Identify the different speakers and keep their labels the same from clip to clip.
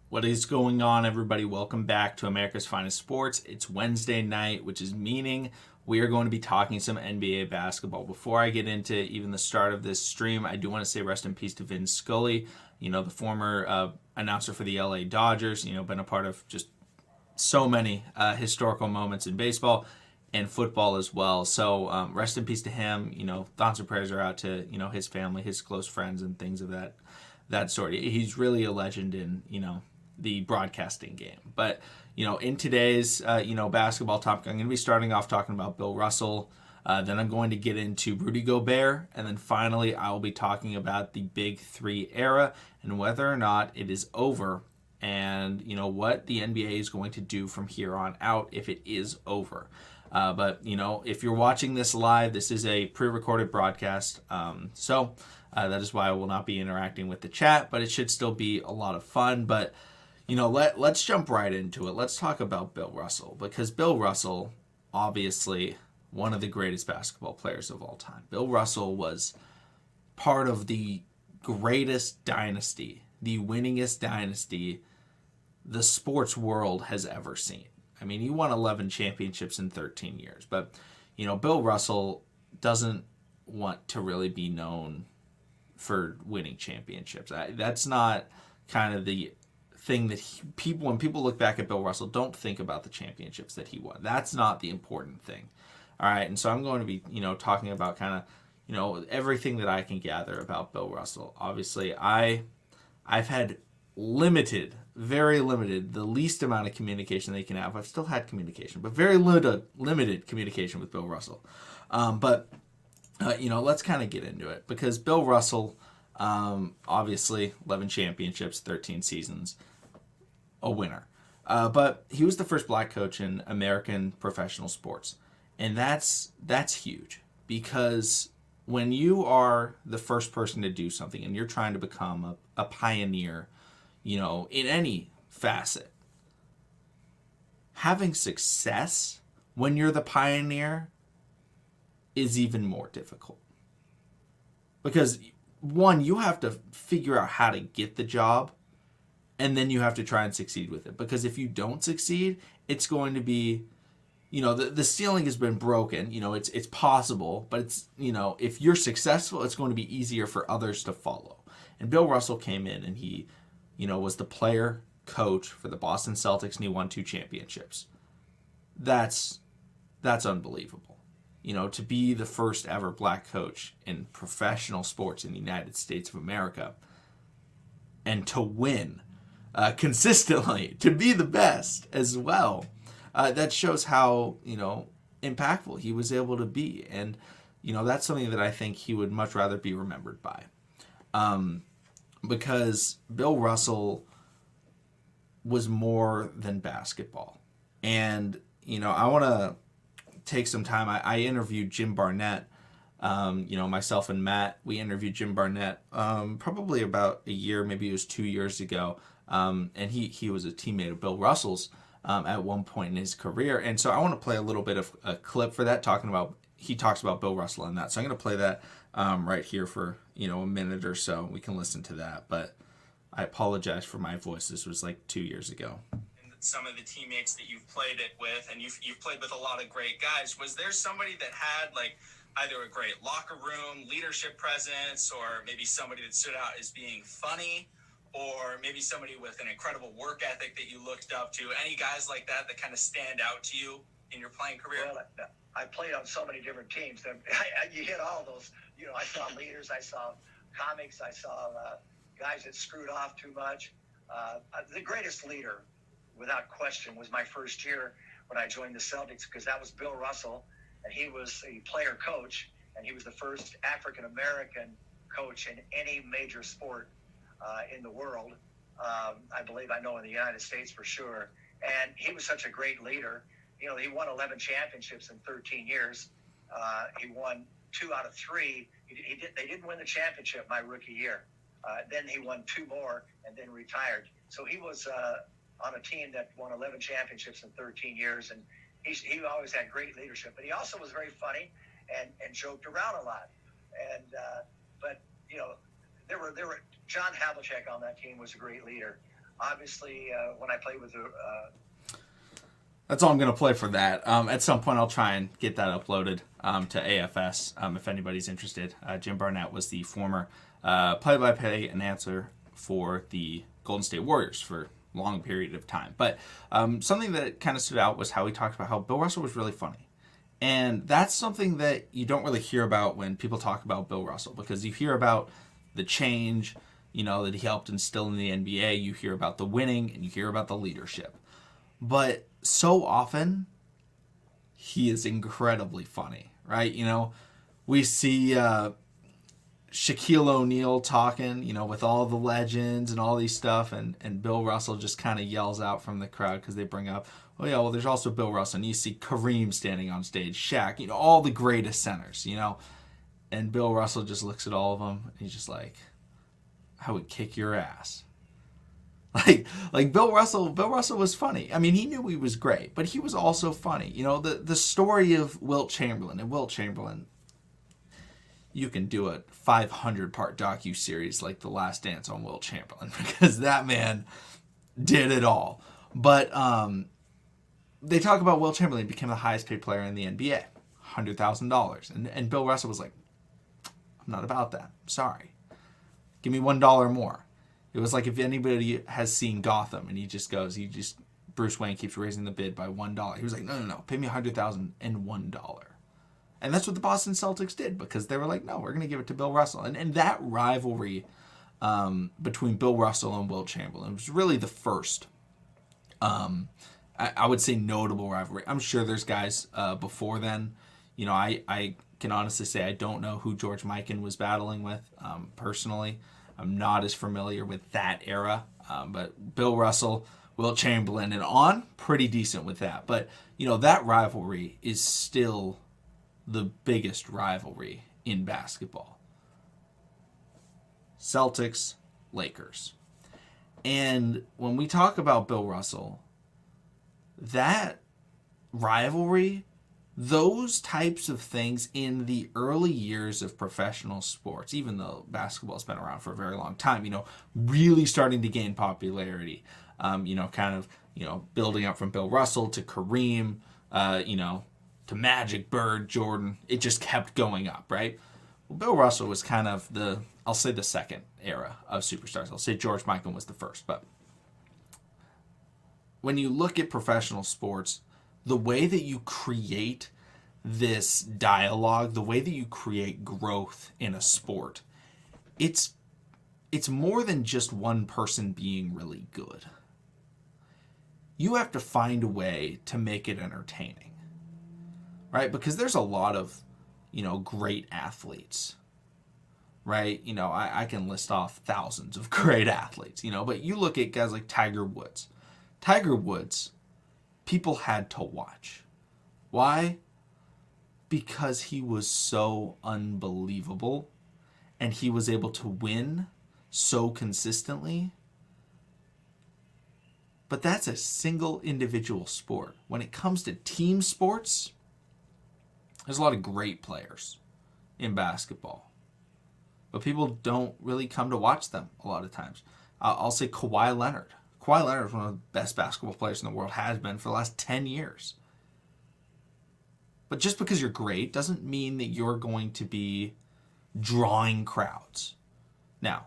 Speaker 1: What is going on, everybody? Welcome back to America's Finest Sports. It's Wednesday night, which is meaning we are going to be talking some NBA basketball. Before I get into even the start of this stream, I do want to say rest in peace to Vin Scully, the former announcer for the LA Dodgers, been a part of just so many historical moments in baseball and football as well. So rest in peace to him. Thoughts and prayers are out to, his family, his close friends, and things of that sort. He's really a legend in, the broadcasting game. But, in today's, basketball topic, I'm going to be starting off talking about Bill Russell. Then I'm going to get into Rudy Gobert. And then finally, I will be talking about the Big Three era and whether or not it is over and, what the NBA is going to do from here on out if it is over. But, if you're watching this live, this is a pre-recorded broadcast. So that is why I will not be interacting with the chat, but it should still be a lot of fun. But, let's jump right into it. Let's talk about Bill Russell, because Bill Russell, obviously one of the greatest basketball players of all time. Bill Russell was part of the greatest dynasty, the winningest dynasty the sports world has ever seen. I mean, he won 11 championships in 13 years, but, Bill Russell doesn't want to really be known for winning championships. That's not kind of the thing that when people look back at Bill Russell, don't think about the championships that he won. That's not the important thing. All right, and so I'm going to be, talking about kind of, everything that I can gather about Bill Russell. Obviously, I've had very limited, the least amount of communication they can have. I've still had communication, but very limited communication with Bill Russell. Let's kind of get into it, because Bill Russell, obviously 11 championships, 13 seasons, a winner. But he was the first black coach in American professional sports. And that's huge, because when you are the first person to do something and you're trying to become a pioneer, in any facet, having success when you're the pioneer is even more difficult. Because one, you have to figure out how to get the job, and then you have to try and succeed with it. Because if you don't succeed, it's going to be, the ceiling has been broken. It's possible, but it's, if you're successful, it's going to be easier for others to follow. And Bill Russell came in and he, was the player coach for the Boston Celtics, and he won 2 championships. That's unbelievable. To be the first ever black coach in professional sports in the United States of America, and to win consistently, to be the best as well. That shows how, impactful he was able to be. And, that's something that I think he would much rather be remembered by. Because Bill Russell was more than basketball. And, I want to take some time. I interviewed Jim Barnett. Myself and Matt, we interviewed Jim Barnett probably about a year, maybe it was 2 years ago. And he was a teammate of Bill Russell's at one point in his career. And so I want to play a little bit of a clip for that, he talks about Bill Russell and that. So I'm going to play that right here for, a minute or so. We can listen to that. But I apologize for my voice. This was like 2 years ago.
Speaker 2: Some of the teammates that you've played it with, and you've played with a lot of great guys. Was there somebody that had either a great locker room leadership presence, or maybe somebody that stood out as being funny, or maybe somebody with an incredible work ethic that you looked up to? Any guys like that kind of stand out to you in your playing career?
Speaker 3: Well, I played on so many different teams that you hit all those. I saw leaders, I saw comics, I saw guys that screwed off too much. The greatest leader, without question, was my first year when I joined the Celtics, because that was Bill Russell, and he was a player coach, and he was the first African-American coach in any major sport in the world. I believe, I know in the United States for sure. And he was such a great leader. He won 11 championships in 13 years. He won 2 out of 3. They didn't win the championship my rookie year. Then he won 2 more and then retired. So he was on a team that won 11 championships in 13 years, and he always had great leadership. But he also was very funny and joked around a lot. And but there were John Havlicek on that team was a great leader. obviously, when I played with the
Speaker 1: That's all I'm going to play for that. At some point, I'll try and get that uploaded to AFS if anybody's interested. Jim Barnett was the former play-by-play announcer for the Golden State Warriors for a long period of time. But something that kind of stood out was how he talked about how Bill Russell was really funny. And that's something that you don't really hear about when people talk about Bill Russell, because you hear about the change, that he helped instill in the NBA. You hear about the winning, and you hear about the leadership. But so often, he is incredibly funny, right? We see Shaquille O'Neal talking, with all the legends and all these stuff, and Bill Russell just kind of yells out from the crowd because they bring up, oh yeah, well there's also Bill Russell, and you see Kareem standing on stage, Shaq, all the greatest centers, and Bill Russell just looks at all of them, and he's just like, I would kick your ass. Like Bill Russell was funny. I mean, he knew he was great, but he was also funny. The story of Wilt Chamberlain, you can do a 500-part docu-series like The Last Dance on Wilt Chamberlain, because that man did it all. But they talk about Wilt Chamberlain became the highest paid player in the NBA, $100,000. And Bill Russell was like, I'm not about that. Sorry. Give me $1 more. It was like if anybody has seen Gotham and Bruce Wayne keeps raising the bid by $1. He was like, no, pay me $100,000 and $1. And that's what the Boston Celtics did, because they were like, no, we're going to give it to Bill Russell. And that rivalry between Bill Russell and Wilt Chamberlain was really the first, I would say, notable rivalry. I'm sure there's guys before then. I can honestly say I don't know who George Mikan was battling with personally. I'm not as familiar with that era, but Bill Russell, Wilt Chamberlain, and on, pretty decent with that. But, that rivalry is still the biggest rivalry in basketball. Celtics, Lakers. And when we talk about Bill Russell, that rivalry, those types of things in the early years of professional sports, even though basketball's been around for a very long time, really starting to gain popularity, building up from Bill Russell to Kareem, to Magic, Bird, Jordan. It just kept going up, right? Well, Bill Russell was kind of the second era of superstars. I'll say George Mikan was the first, but when you look at professional sports, the way that you create this dialogue, the way that you create growth in a sport, it's more than just one person being really good. You have to find a way to make it entertaining, right? Because there's a lot of, great athletes, right? I can list off thousands of great athletes, but you look at guys like Tiger Woods. People had to watch. Why? Because he was so unbelievable and he was able to win so consistently. But that's a single individual sport. When it comes to team sports, there's a lot of great players in basketball, but people don't really come to watch them a lot of times. I'll say Kawhi Leonard. Kawhi Leonard is one of the best basketball players in the world, has been for the last 10 years. But just because you're great doesn't mean that you're going to be drawing crowds. Now,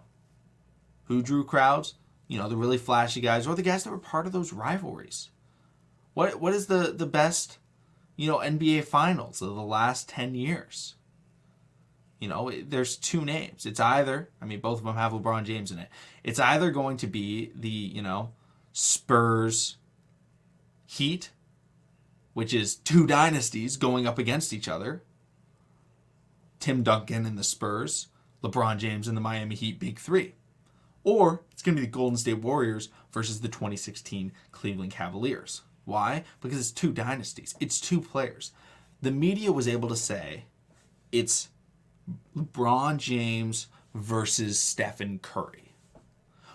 Speaker 1: who drew crowds? The really flashy guys, or the guys that were part of those rivalries. What is the best, NBA Finals of the last 10 years? There's two names. It's either, both of them have LeBron James in it. It's either going to be the, Spurs Heat, which is two dynasties going up against each other. Tim Duncan and the Spurs, LeBron James and the Miami Heat Big Three. Or it's going to be the Golden State Warriors versus the 2016 Cleveland Cavaliers. Why? Because it's two dynasties. It's two players. The media was able to say it's LeBron James versus Stephen Curry.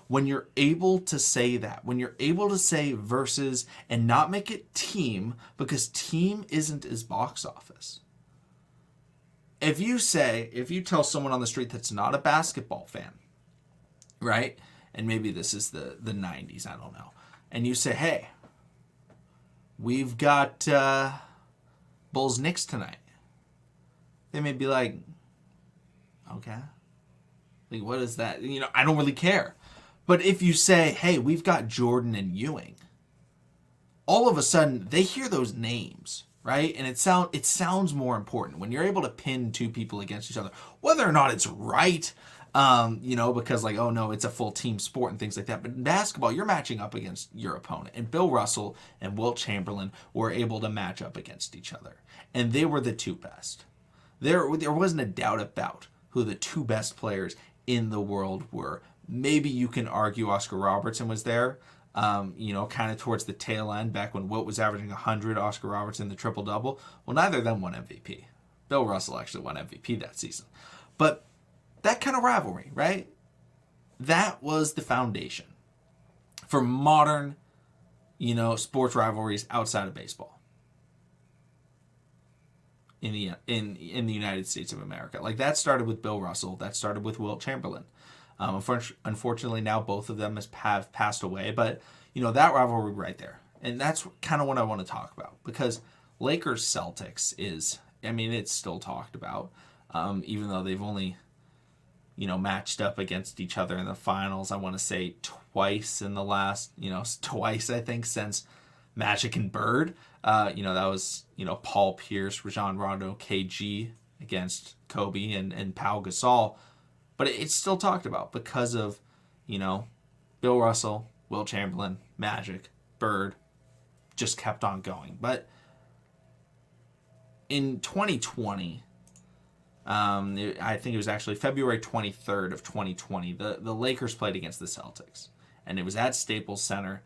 Speaker 1: When you're able to say that, when you're able to say versus and not make it team, because team isn't as box office. If you tell someone on the street that's not a basketball fan, right, and maybe this is the 90s, I don't know, and you say, hey, we've got Bulls Knicks tonight, they may be like, okay, like, what is that? I don't really care. But if you say, hey, we've got Jordan and Ewing, all of a sudden they hear those names, right? And it sounds more important when you're able to pin two people against each other, whether or not it's right, because like, oh no, it's a full team sport and things like that. But in basketball, you're matching up against your opponent. And Bill Russell and Wilt Chamberlain were able to match up against each other. And they were the two best. There wasn't a doubt about who the two best players in the world were. Maybe you can argue Oscar Robertson was there, kind of towards the tail end, back when Wilt was averaging 100, Oscar Robertson the triple-double. Well, neither of them won MVP. Bill Russell actually won MVP that season. But that kind of rivalry, right? That was the foundation for modern, sports rivalries outside of baseball in the United States of America. Like, that started with Bill Russell. That started with Wilt Chamberlain. Unfortunately, now both of them have passed away. But, that rivalry right there. And that's kind of what I want to talk about. Because Lakers-Celtics it's still talked about. Even though they've only, matched up against each other in the finals, I want to say twice in the last, twice, I think, since Magic and Bird. That was, Paul Pierce, Rajon Rondo, KG against Kobe and Pau Gasol. But it's still talked about because of, Bill Russell, Wilt Chamberlain, Magic, Bird, just kept on going. But in 2020, I think it was actually February 23rd of 2020, the Lakers played against the Celtics. And it was at Staples Center.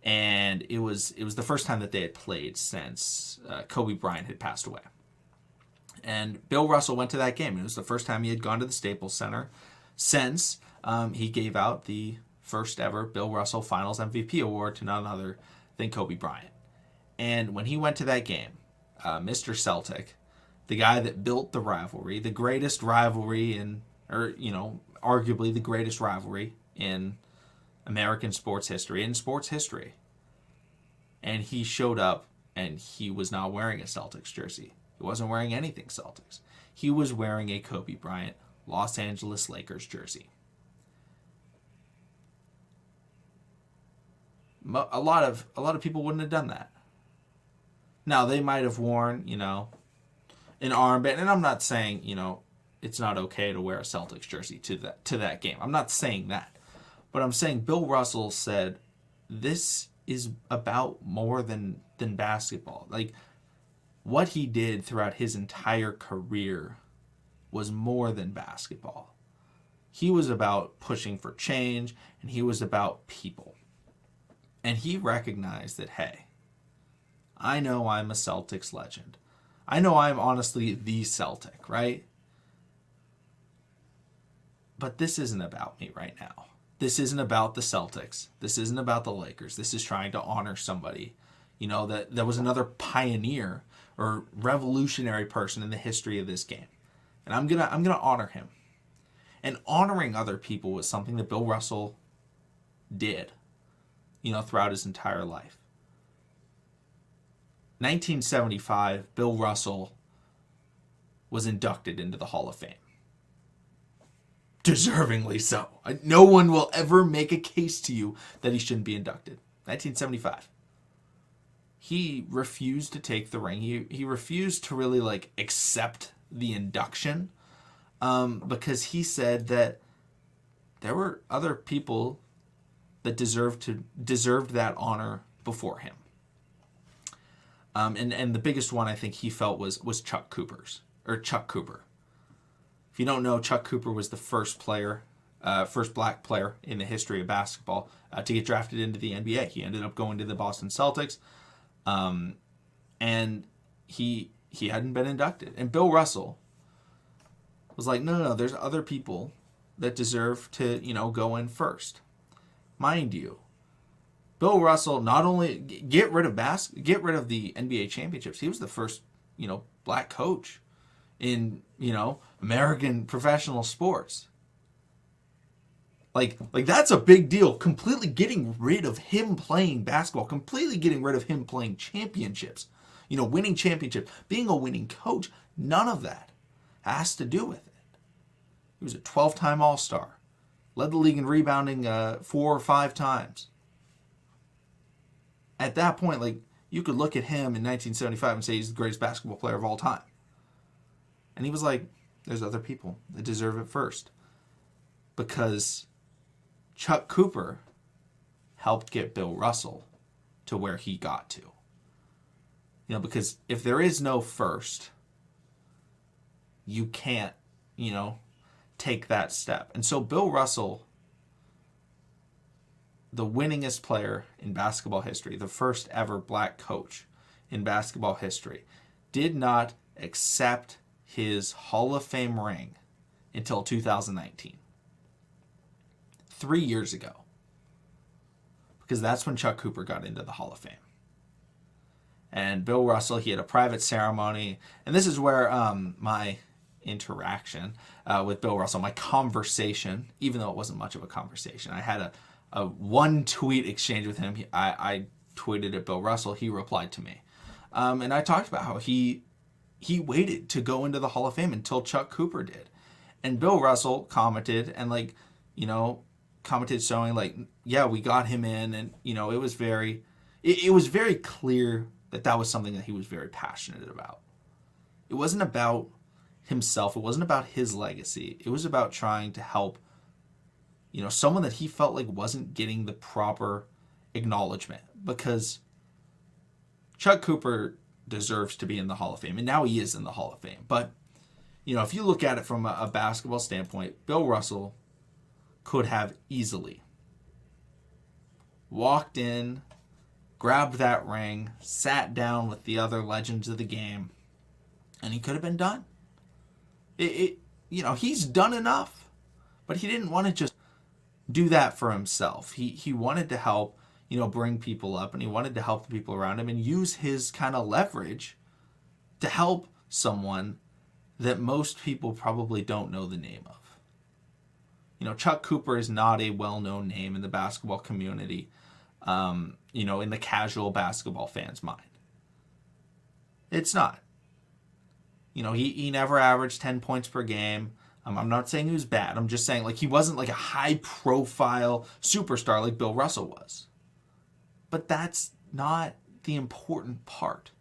Speaker 1: And it was the first time that they had played since Kobe Bryant had passed away. And Bill Russell went to that game. It was the first time he had gone to the Staples Center since he gave out the first ever Bill Russell Finals MVP award to none other than Kobe Bryant. And when he went to that game, Mr. Celtic, the guy that built the rivalry, the greatest rivalry arguably the greatest rivalry in American sports history, and he showed up and he was not wearing a Celtics jersey. He wasn't wearing anything Celtics. He was wearing a Kobe Bryant Los Angeles Lakers jersey. A lot of people wouldn't have done that. Now, they might have worn, an armband, and I'm not saying, it's not okay to wear a Celtics jersey to that game. I'm not saying that. But I'm saying Bill Russell said, this is about more than basketball. Like, what he did throughout his entire career was more than basketball. He was about pushing for change, and he was about people. And he recognized that, hey, I know I'm a Celtics legend. I know I'm honestly the Celtic, right? But this isn't about me right now. This isn't about the Celtics. This isn't about the Lakers. This is trying to honor somebody, that was another pioneer or revolutionary person in the history of this game. And I'm gonna honor him. And honoring other people was something that Bill Russell did, throughout his entire life. 1975, Bill Russell was inducted into the Hall of Fame. Deservingly so. No one will ever make a case to you that he shouldn't be inducted. 1975. He refused to take the ring. He refused to really accept the induction because he said that there were other people that deserved that honor before him. And the biggest one I think he felt was Chuck Cooper. If you don't know, Chuck Cooper was the first black player in the history of basketball to get drafted into the NBA. He ended up going to the Boston Celtics, and he hadn't been inducted. And Bill Russell was like, no, there's other people that deserve to, go in first. Mind you, Bill Russell not only get rid of the NBA championships, he was the first, black coach in, American professional sports. Like that's a big deal. Completely getting rid of him playing basketball, completely getting rid of him playing championships, winning championships, being a winning coach. None of that has to do with it. He was a 12-time All-Star, led the league in rebounding 4 or 5 times. At that point, like, you could look at him in 1975 and say he's the greatest basketball player of all time. And he was like, there's other people that deserve it first. Because Chuck Cooper helped get Bill Russell to where he got to. Because if there is no first, you can't, take that step. And so Bill Russell, the winningest player in basketball history, the first ever black coach in basketball history, did not accept his Hall of Fame ring until 2019. 3 years ago. Because that's when Chuck Cooper got into the Hall of Fame. And Bill Russell, he had a private ceremony. And this is where my interaction with Bill Russell, my conversation, even though it wasn't much of a conversation, I had a one tweet exchange with him. I tweeted at Bill Russell. He replied to me. And I talked about how he waited to go into the Hall of Fame until Chuck Cooper did. And Bill Russell commented and commented showing yeah, we got him in. And, it was very clear that was something that he was very passionate about. It wasn't about himself. It wasn't about his legacy. It was about trying to help, someone that he felt like wasn't getting the proper acknowledgement, because Chuck Cooper deserves to be in the Hall of Fame, and now he is in the Hall of Fame. But, if you look at it from a basketball standpoint, Bill Russell could have easily walked in, grabbed that ring, sat down with the other legends of the game, and he could have been done. He's done enough, but he didn't want to just do that for himself. He wanted to help, bring people up, and he wanted to help the people around him and use his kind of leverage to help someone that most people probably don't know the name of. Chuck Cooper is not a well-known name in the basketball community, in the casual basketball fan's mind. It's not. He never averaged 10 points per game. I'm not saying he was bad. I'm just saying he wasn't a high-profile superstar like Bill Russell was. But that's not the important part.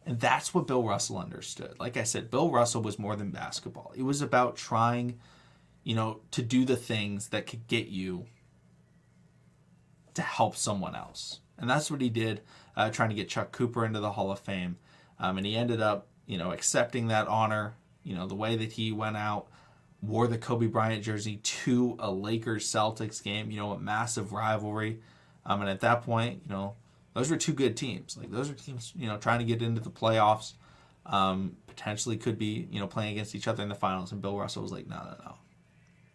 Speaker 1: And that's what Bill Russell understood. Like I said, Bill Russell was more than basketball. It was about trying, to do the things that could get you to help someone else. And that's what he did, trying to get Chuck Cooper into the Hall of Fame. And he ended up, accepting that honor, the way that he went out, wore the Kobe Bryant jersey to a Lakers-Celtics game, a massive rivalry. And at that point, those were two good teams. Those are teams, trying to get into the playoffs, potentially could be, playing against each other in the finals. And Bill Russell was like, no.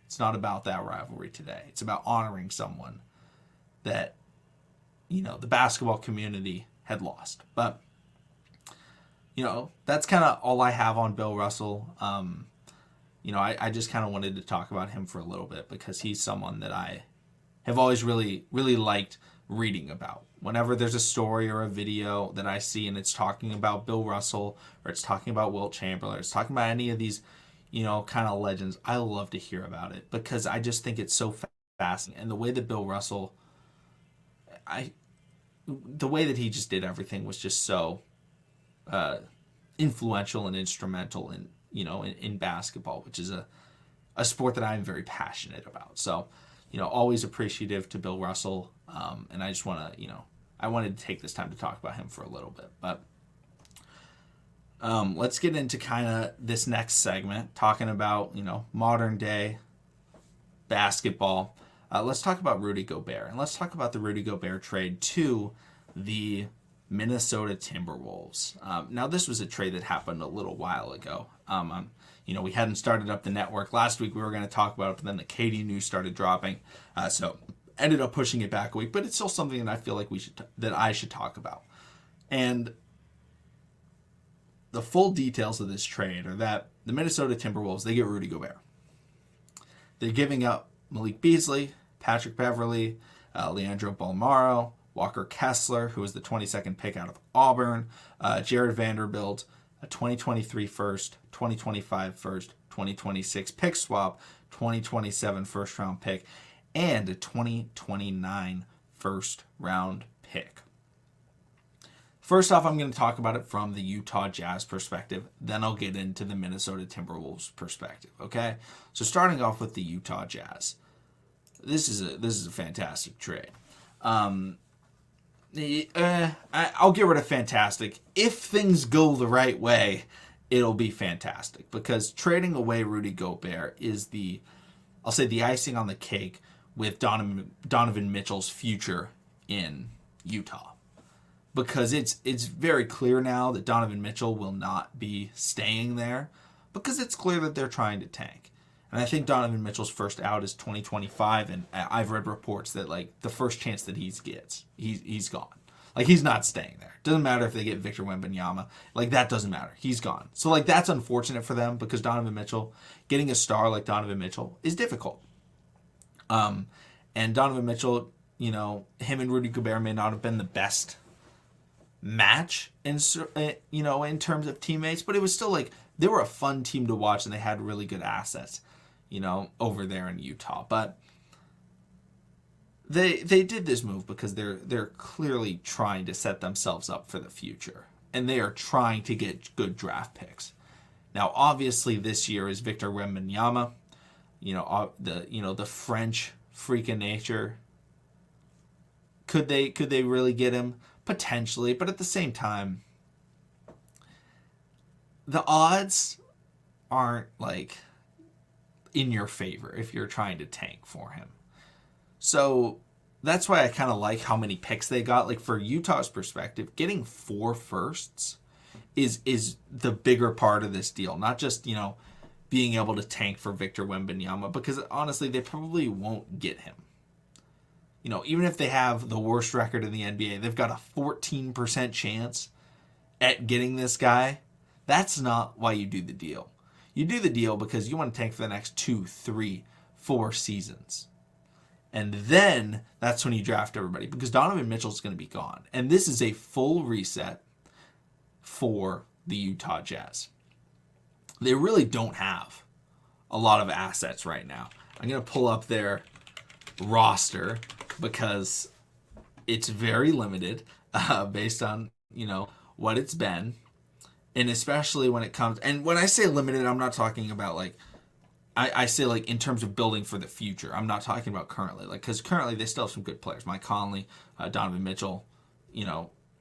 Speaker 1: It's not about that rivalry today. It's about honoring someone that, the basketball community had lost. But, that's kind of all I have on Bill Russell. I just kind of wanted to talk about him for a little bit because he's someone that I have always really, really liked reading about. Whenever there's a story or a video that I see and it's talking about Bill Russell or it's talking about Wilt Chamberlain or it's talking about any of these, kind of legends, I love to hear about it because I just think it's so fascinating. And the way that Bill Russell, the way that he just did everything was just so influential and instrumental in basketball, which is a sport that I'm very passionate about. So, always appreciative to Bill Russell. And I just want to, I wanted to take this time to talk about him for a little bit. But let's get into kind of this next segment, talking about, modern day basketball. Let's talk about Rudy Gobert. And let's talk about the Rudy Gobert trade to the Minnesota Timberwolves. Now, this was a trade that happened a little while ago. We hadn't started up the network. Last week we were going to talk about it, but then the KD news started dropping. So ended up pushing it back a week, but it's still something that I feel like I should talk about. And the full details of this trade are that the Minnesota Timberwolves, they get Rudy Gobert. They're giving up Malik Beasley, Patrick Beverly, Leandro Bolmaro, Walker Kessler, who was the 22nd pick out of Auburn, Jared Vanderbilt, a 2023 first, 2025 first, 2026 pick swap, 2027 first round pick, and a 2029 first round pick. First off, I'm going to talk about it from the Utah Jazz perspective. Then I'll get into the Minnesota Timberwolves perspective. Okay, so starting off with the Utah Jazz, this is a fantastic trade. I'll get rid of fantastic. If things go the right way, it'll be fantastic, because trading away Rudy Gobert is I'll say the icing on the cake with Donovan Mitchell's future in Utah. Because it's very clear now that Donovan Mitchell will not be staying there, because it's clear that they're trying to tank. And I think Donovan Mitchell's first out is 2025, and I've read reports that like the first chance that he gets, he's gone. Like, he's not staying there. Doesn't matter if they get Victor Wembanyama. Like, that doesn't matter. He's gone. So like, that's unfortunate for them, because Donovan Mitchell, getting a star like Donovan Mitchell is difficult. And Donovan Mitchell, him and Rudy Gobert may not have been the best match in terms of teammates, but it was still like they were a fun team to watch, and they had really good assets over there in Utah. But they did this move because they're clearly trying to set themselves up for the future, and they are trying to get good draft picks. Now obviously this year is Victor Wembanyama, the French freak of nature. Could they really get him? Potentially, but at the same time, the odds aren't like in your favor if you're trying to tank for him. So that's why I kind of like how many picks they got. Like, for Utah's perspective, getting 4 firsts is the bigger part of this deal. Not just, being able to tank for Victor Wembanyama, because honestly, they probably won't get him. Even if they have the worst record in the NBA, they've got a 14% chance at getting this guy. That's not why you do the deal. You do the deal because you want to tank for the next 2, 3, 4 seasons. And then that's when you draft everybody, because Donovan Mitchell's going to be gone. And this is a full reset for the Utah Jazz. They really don't have a lot of assets right now. I'm going to pull up their roster, because it's very limited based on what it's been, and especially when it comes, and when I say limited, I'm not talking about like I say like in terms of building for the future. I'm not talking about currently, like, because currently they still have some good players. Mike Conley, Donovan Mitchell,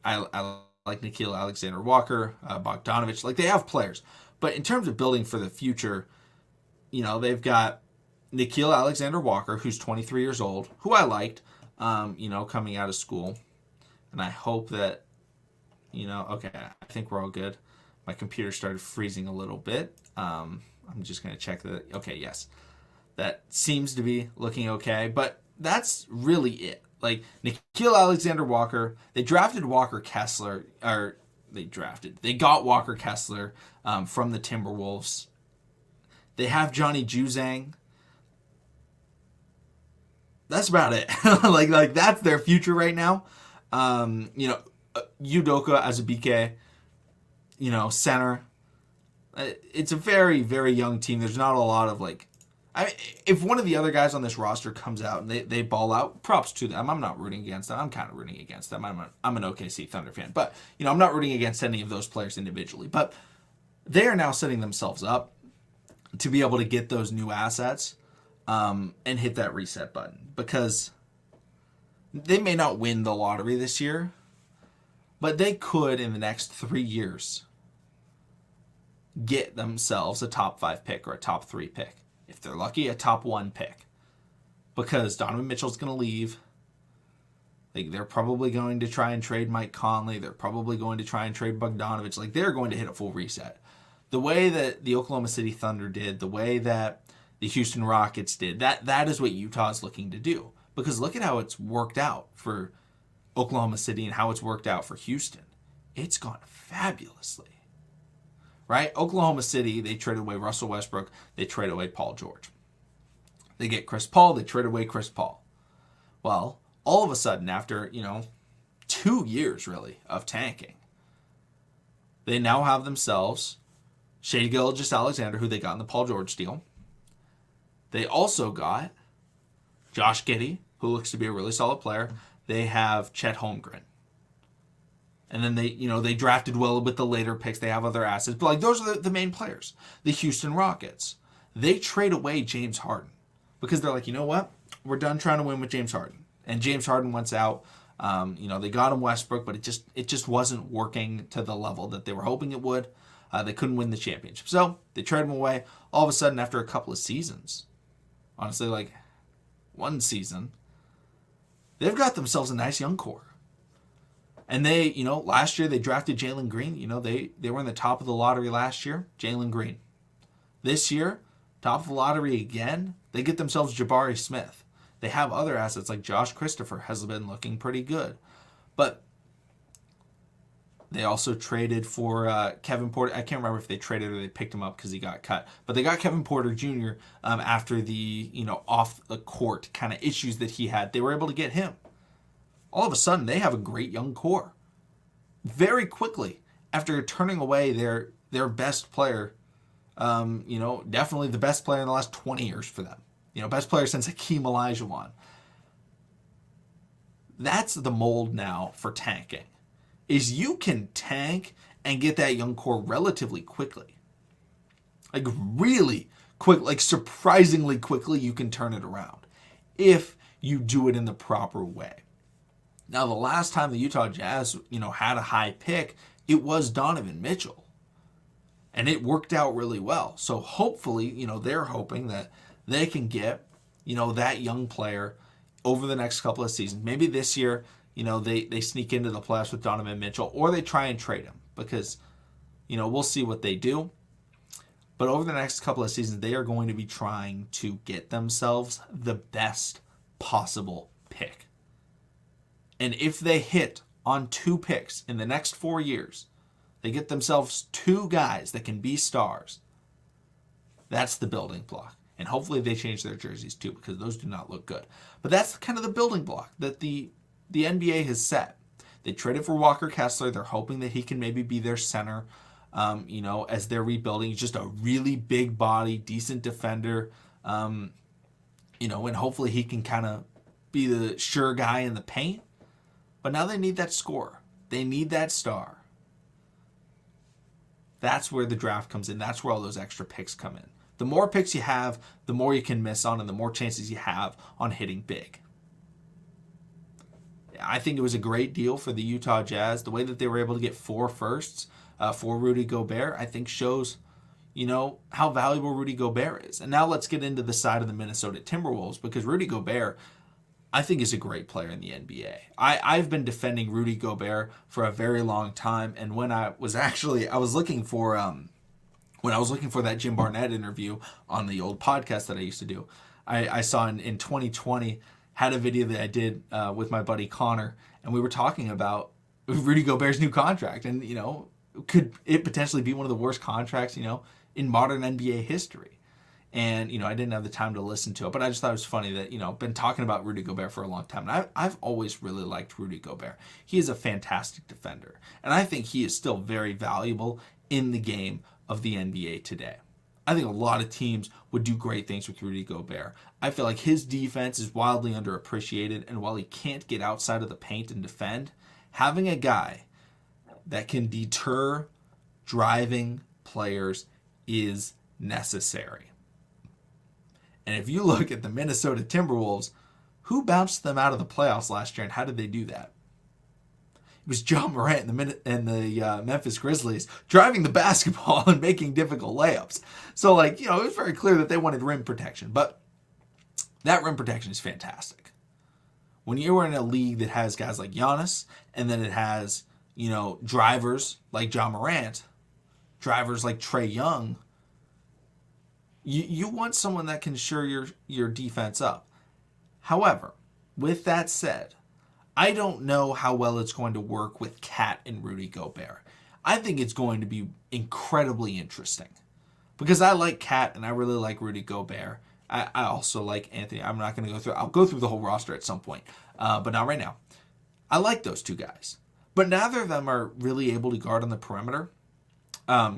Speaker 1: I like Nickeil Alexander-Walker, Bogdanovich. Like, they have players, but in terms of building for the future, they've got Nickeil Alexander-Walker, who's 23 years old, who I liked, coming out of school. And I hope that, okay, I think we're all good. My computer started freezing a little bit. I'm just going to check that. Okay, yes. That seems to be looking okay. But that's really it. Like, Nickeil Alexander-Walker, they drafted Walker Kessler, they got Walker Kessler from the Timberwolves. They have Johnny Juzang. That's about it. like that's their future right now. Udoka as a BK, center. It's a very, very young team. There's not a lot of if one of the other guys on this roster comes out and they ball out, props to them. I'm not rooting against them. I'm kind of rooting against them. I'm an OKC Thunder fan, but I'm not rooting against any of those players individually. But they are now setting themselves up to be able to get those new assets. And hit that reset button, because they may not win the lottery this year, but they could in the next 3 years get themselves a top 5 pick or a top 3 pick. If they're lucky, a top 1 pick, because Donovan Mitchell's going to leave. They're probably going to try and trade Mike Conley. They're probably going to try and trade Bogdanovich. They're going to hit a full reset. The way that the Oklahoma City Thunder did, the way that the Houston Rockets did, that is what Utah's looking to do. Because look at how it's worked out for Oklahoma City and how it's worked out for Houston. It's gone fabulously. Right? Oklahoma City, they traded away Russell Westbrook. They traded away Paul George. They get Chris Paul. They trade away Chris Paul. Well, all of a sudden, after, 2 years, really, of tanking, they now have themselves Shai Gilgeous-Alexander, who they got in the Paul George deal. They also got Josh Giddey, who looks to be a really solid player. They have Chet Holmgren. And then they drafted well with the later picks. They have other assets. But, those are the main players. The Houston Rockets. They trade away James Harden. Because they're like, you know what? We're done trying to win with James Harden. And James Harden wants out. They got him Westbrook, but it just wasn't working to the level that they were hoping it would. They couldn't win the championship. So they traded him away. All of a sudden, after a couple of seasons, honestly, one season, they've got themselves a nice young core. And they, last year they drafted Jalen Green. They were in the top of the lottery last year. Jalen Green. This year, top of the lottery again. They get themselves Jabari Smith. They have other assets like Josh Christopher has been looking pretty good. But they also traded for Kevin Porter. I can't remember if they traded or they picked him up because he got cut. But they got Kevin Porter Jr. After the, off the court kind of issues that he had. They were able to get him. All of a sudden, they have a great young core. Very quickly, after turning away their best player, definitely the best player in the last 20 years for them. Best player since Hakeem Olajuwon. That's the mold now for tanking. Is you can tank and get that young core relatively quickly. Really quick, surprisingly quickly, you can turn it around if you do it in the proper way. Now, the last time the Utah Jazz, had a high pick, it was Donovan Mitchell. And it worked out really well. So hopefully, they're hoping that they can get, that young player over the next couple of seasons. Maybe this year, they sneak into the playoffs with Donovan Mitchell, or they try and trade him because, we'll see what they do. But over the next couple of seasons, they are going to be trying to get themselves the best possible pick. And if they hit on 2 picks in the next 4 years, they get themselves 2 guys that can be stars. That's the building block. And hopefully they change their jerseys too, because those do not look good. But that's kind of the building block that the NBA has set. They traded for Walker Kessler. They're hoping that he can maybe be their center, as they're rebuilding. He's just a really big body, decent defender, and hopefully he can kind of be the sure guy in the paint. But now they need that scorer. They need that star. That's where the draft comes in. That's where all those extra picks come in. The more picks you have, the more you can miss on and the more chances you have on hitting big. I think it was a great deal for the Utah Jazz. The way that they were able to get 4 firsts for Rudy Gobert, I think shows, how valuable Rudy Gobert is. And now let's get into the side of the Minnesota Timberwolves, because Rudy Gobert, I think, is a great player in the NBA. I've been defending Rudy Gobert for a very long time, and when I was looking for that Jim Barnett interview on the old podcast that I used to do, I saw in 2020, had a video that I did with my buddy Connor, and we were talking about Rudy Gobert's new contract, and could it potentially be one of the worst contracts in modern NBA history? And, I didn't have the time to listen to it, but I just thought it was funny that, been talking about Rudy Gobert for a long time. And I've always really liked Rudy Gobert. He is a fantastic defender. And I think he is still very valuable in the game of the NBA today. I think a lot of teams would do great things with Rudy Gobert. I feel like his defense is wildly underappreciated. And while he can't get outside of the paint and defend, having a guy that can deter driving players is necessary. And if you look at the Minnesota Timberwolves, who bounced them out of the playoffs last year, and how did they do that? It was John Morant and the Memphis Grizzlies driving the basketball and making difficult layups. So, it was very clear that they wanted rim protection. But that rim protection is fantastic. When you're in a league that has guys like Giannis, and then it has, drivers like John Morant, drivers like Trae Young, You want someone that can shore your defense up. However, with that said, I don't know how well it's going to work with Cat and Rudy Gobert. I think it's going to be incredibly interesting because I like Cat and I really like Rudy Gobert. I also like Anthony. I'm not going to go through. I'll go through the whole roster at some point, but not right now. I like those two guys, but neither of them are really able to guard on the perimeter.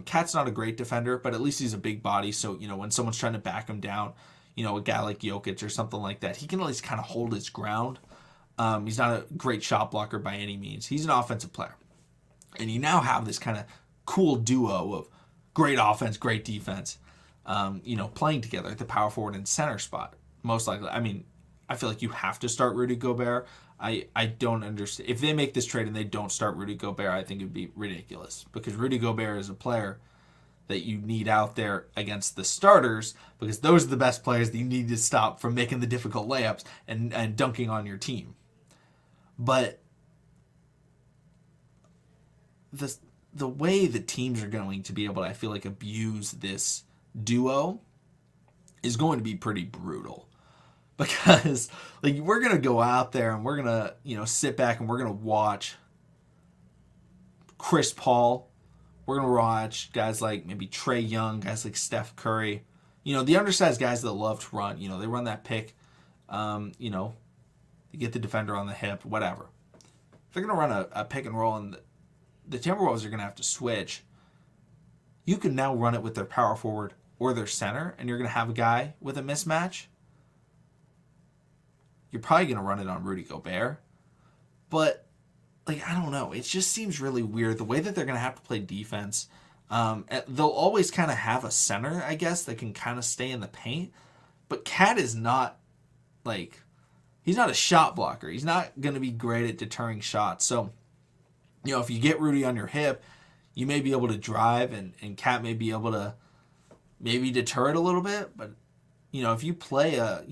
Speaker 1: Cat's not a great defender, but at least he's a big body. So, when someone's trying to back him down, a guy like Jokic or something like that, he can at least kind of hold his ground. He's not a great shot blocker by any means. He's an offensive player. And you now have this kind of cool duo of great offense, great defense, playing together at the power forward and center spot. Most likely. I mean, I feel like you have to start Rudy Gobert. I don't understand. If they make this trade and they don't start Rudy Gobert, I think it would be ridiculous. Because Rudy Gobert is a player that you need out there against the starters, because those are the best players that you need to stop from making the difficult layups and dunking on your team. But the way the teams are going to be able to, I feel like, abuse this duo is going to be pretty brutal. Because we're going to go out there and we're going to, sit back and we're going to watch Chris Paul. We're going to watch guys like maybe Trae Young, guys like Steph Curry. The undersized guys that love to run. They run that pick. They get the defender on the hip, whatever. If they're going to run a pick and roll and the Timberwolves are going to have to switch, you can now run it with their power forward or their center, and you're going to have a guy with a mismatch. You're probably going to run it on Rudy Gobert. But, I don't know. It just seems really weird. The way that they're going to have to play defense. They'll always kind of have a center, I guess, that can kind of stay in the paint. But Cat is not, he's not a shot blocker. He's not going to be great at deterring shots. So, if you get Rudy on your hip, you may be able to drive, and Cat may be able to maybe deter it a little bit. But, if you play a